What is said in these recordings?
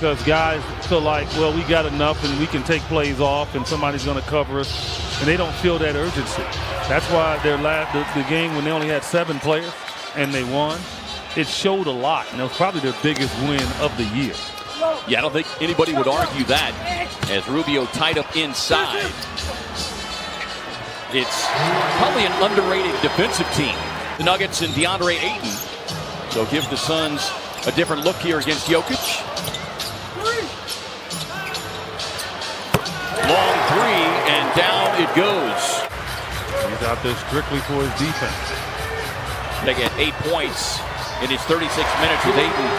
because guys feel like, well, we got enough and we can take plays off and somebody's going to cover us, and they don't feel that urgency. That's why the game when they only had 7 players and they won, it showed a lot, and it was probably their biggest win of the year. Yeah, I don't think anybody would argue that, as Rubio tied up inside. It's probably an underrated defensive team, the Nuggets and DeAndre Ayton. So give the Suns a different look here against Jokic. Long 3, and down it goes. He's out there strictly for his defense. They get 8 points in his 36 minutes with Ayton.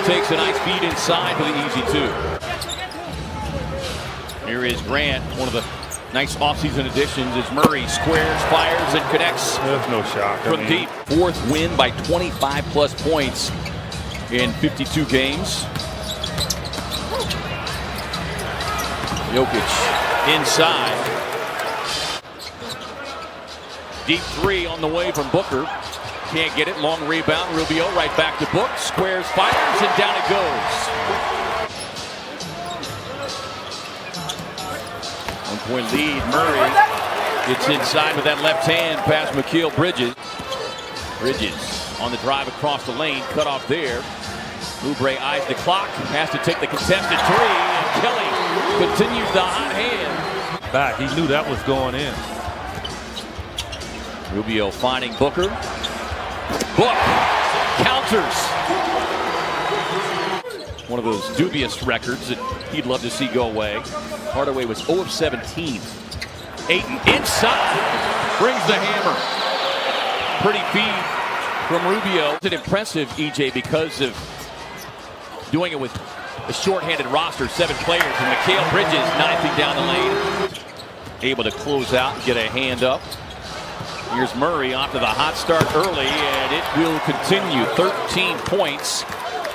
Takes a nice feed inside for the easy 2. Here is Grant, one of the nice offseason additions, as Murray squares, fires, and connects. There's no shock. From deep. 4th win by 25-plus points in 52 games. Jokic inside. Deep 3 on the way from Booker. Can't get it. Long rebound. Rubio right back to Book. Squares, fires, and down it goes. 1-point lead. Murray gets inside with that left hand past Mikal Bridges. Bridges on the drive across the lane. Cut off there. Oubre eyes the clock. Has to take the contested 3. And Kelly continues the hot hand. Back. He knew that was going in. Rubio finding Booker. Book counters. One of those dubious records that he'd love to see go away. Hardaway was 0 of 17. Ayton inside. Brings the hammer. Pretty feed from Rubio. It's impressive, EJ, because of doing it with a shorthanded roster, 7 players. And Mikal Bridges knifing down the lane. Able to close out and get a hand up. Here's Murray off to the hot start early, and it will continue. 13 points,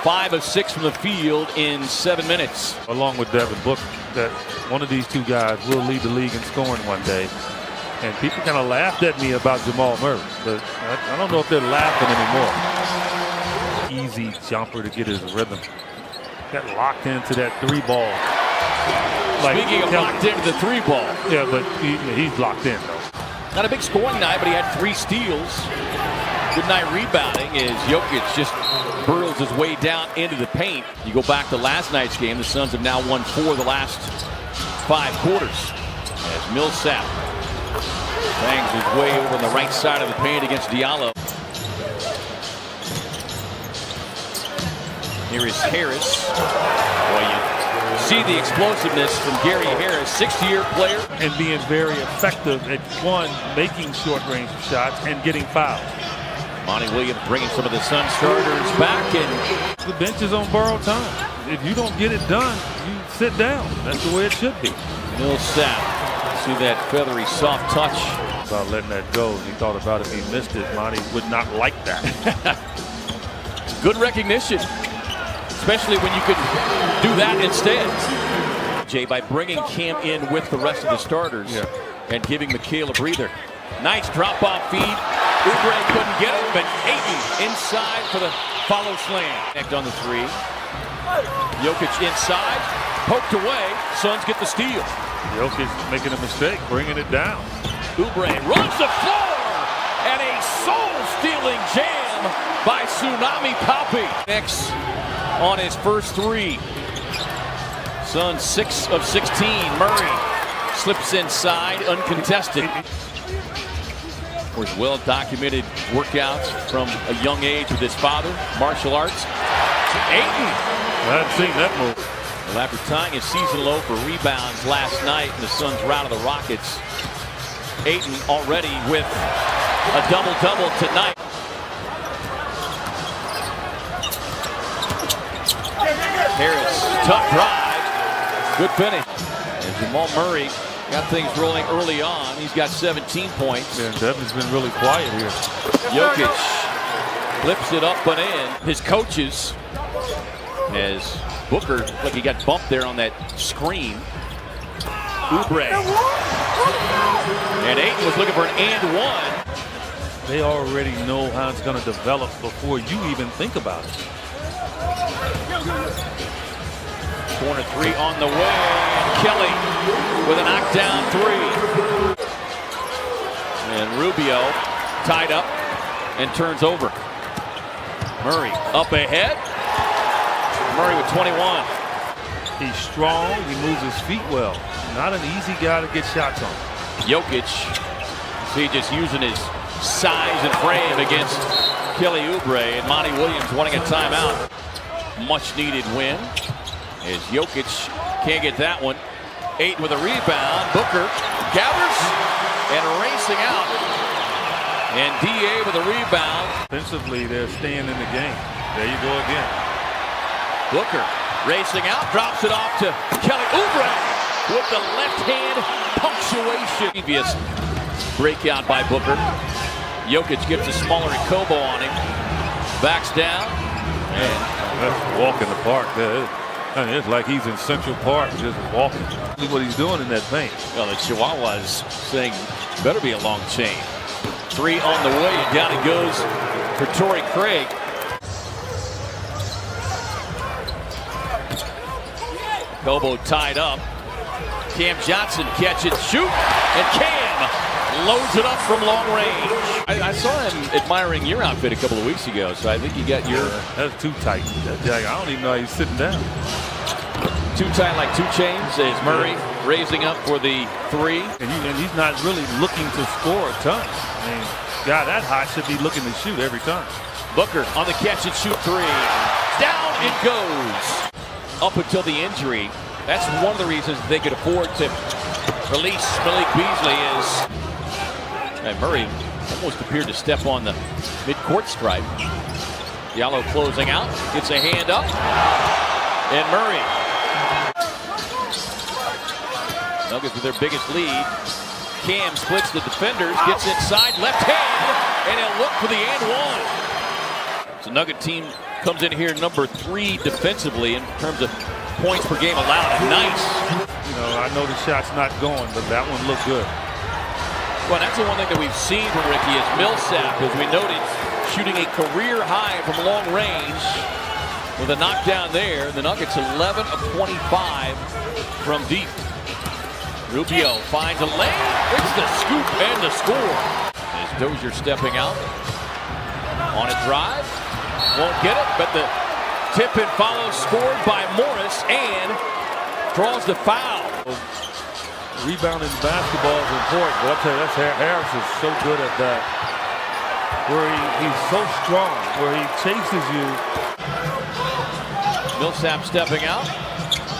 5 of 6 from the field in 7 minutes. Along with Devin Booker, that one of these 2 guys will lead the league in scoring one day. And people kind of laughed at me about Jamal Murray, but I don't know if they're laughing anymore. Easy jumper to get his rhythm. Got locked into that 3 ball. Speaking of locked into the 3 ball. Yeah, but he's locked in, though. Not a big scoring night, but he had 3 steals. Good night rebounding as Jokic just burrows his way down into the paint. You go back to last night's game, the Suns have now won 4 of the last 5 quarters. As Millsap bangs his way over on the right side of the paint against Diallo. Here is Harris. Boy, you see the explosiveness from Gary Harris, 6th-year player. And being very effective at, one, making short-range shots and getting fouled. Monty Williams bringing some of the Sun starters back, and the bench is on borrowed time. If you don't get it done, you sit down. That's the way it should be. Millsap, see that feathery, soft touch. About letting that go. He thought about it. He missed it. Monty would not like that. Good recognition, especially when you could do that instead. Jay, by bringing Cam in with the rest of the starters and giving Mikal a breather. Nice drop-off feed. Oubre couldn't get it, but Ayton inside for the follow slam. Connect on the 3. Jokic inside, poked away. Suns get the steal. Jokic making a mistake, bringing it down. Oubre runs the floor, and a soul-stealing jam by Tsunami Papi. Next on his first 3. Suns 6 of 16. Murray slips inside, uncontested. Of course, well-documented workouts from a young age with his father, martial arts. Ayton. I hadn't seen that move. Well, after tying his season low for rebounds last night in the Suns' rout of the Rockets, Ayton already with a double-double tonight. Harris, tough drive, good finish. And Jamal Murray got things rolling early on. He's got 17 points. Yeah, Devin's been really quiet here. Jokic flips it up and in. His coaches, as Booker, like he got bumped there on that screen. Oubre. And Ayton was looking for an and one. They already know how it's going to develop before you even think about it. Corner three on the way. And Kelly with a knockdown three. And Rubio tied up and turns over. Murray up ahead. Murray with 21. He's strong. He moves his feet well. Not an easy guy to get shots on. Jokic, see, just using his size and frame against Kelly Oubre, and Monty Williams wanting a timeout. Much needed win as Jokic can't get that one. Ayton with a rebound. Booker gathers and racing out. And DA with a rebound. Offensively, they're staying in the game. There you go again. Booker racing out, drops it off to Kelly Oubre with the left hand punctuation. Previous breakout by Booker. Jokic gets a smaller Kobo on him. Backs down. And that's a walk in the park. I mean, it's like he's in Central Park just walking. Look what he's doing in that paint. well, the Chihuahuas saying better be a long chain. Three on the way, and down it goes for Torrey Craig. Kobo tied up. Cam Johnson catch it, shoot, and Cam loads it up from long range. I saw him admiring your outfit a couple of weeks ago, so I think you got your... That's too tight. That jacket, I don't even know how he's sitting down. Too tight like 2 chains as Murray raising up for the three. And he's not really looking to score a ton. I mean, guy that hot should be looking to shoot every time. Booker on the catch and shoot three. Down it goes. Up until the injury, that's one of the reasons they could afford to release Malik Beasley and Murray almost appeared to step on the midcourt stripe. Diallo closing out, gets a hand up, and Murray. Nuggets with their biggest lead. Cam splits the defenders, gets inside, left hand, and he'll look for the and one. So Nugget team comes in here number 3 defensively in terms of points per game allowed. Nice. You know, I know the shot's not going, but that one looked good. Well, that's the one thing that we've seen from Ricky is Millsap, as we noted, shooting a career high from long range with a knockdown there. The Nuggets 11 of 25 from deep. Rubio finds a lane. It's the scoop and the score. As Dozier stepping out on a drive. Won't get it, but the tip and follow scored by Morris and draws the foul. Rebounding basketball is important, but I'll tell you, Harris is so good at that. Where he's so strong, where he chases you. Millsap stepping out.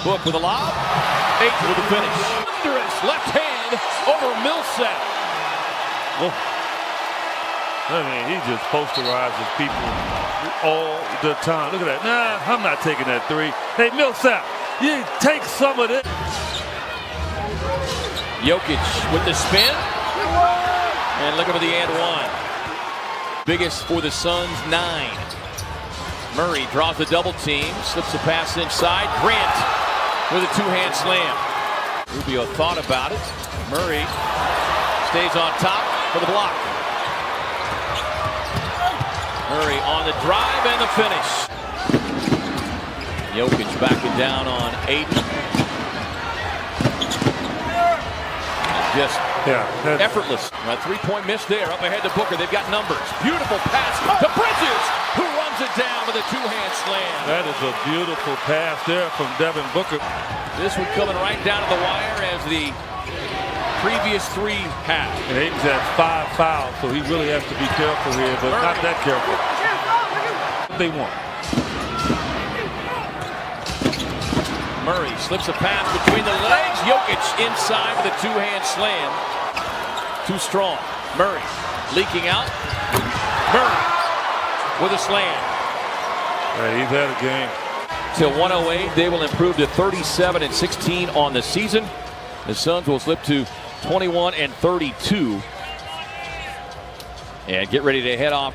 Book with a lob. Ayton with the finish. Thunderous left hand over Millsap. Oh. I mean, he just posterizes people all the time. Look at that. Nah, I'm not taking that three. Hey, Millsap, you take some of this. Jokic with the spin. And look over the and one. Biggest for the Suns, 9. Murray draws the double team, slips the pass inside. Grant with a 2-hand slam. Rubio thought about it. Murray stays on top for the block. Murray on the drive and the finish. Jokic backing down on Ayton. Just effortless. A 3-point miss there. Up ahead to Booker. They've got numbers. Beautiful pass to Bridges, who runs it down with a 2-hand slam. That is a beautiful pass there from Devin Booker. This one coming right down to the wire as the previous 3 have. And Ayton's at 5 fouls, so he really has to be careful here, but not that careful. What they want. Murray slips a pass between the legs. Jokic inside with a 2-hand slam. Too strong. Murray leaking out. Murray with a slam. He's had a game. Till 108, they will improve to 37-16 on the season. The Suns will slip to 21-32. And get ready to head off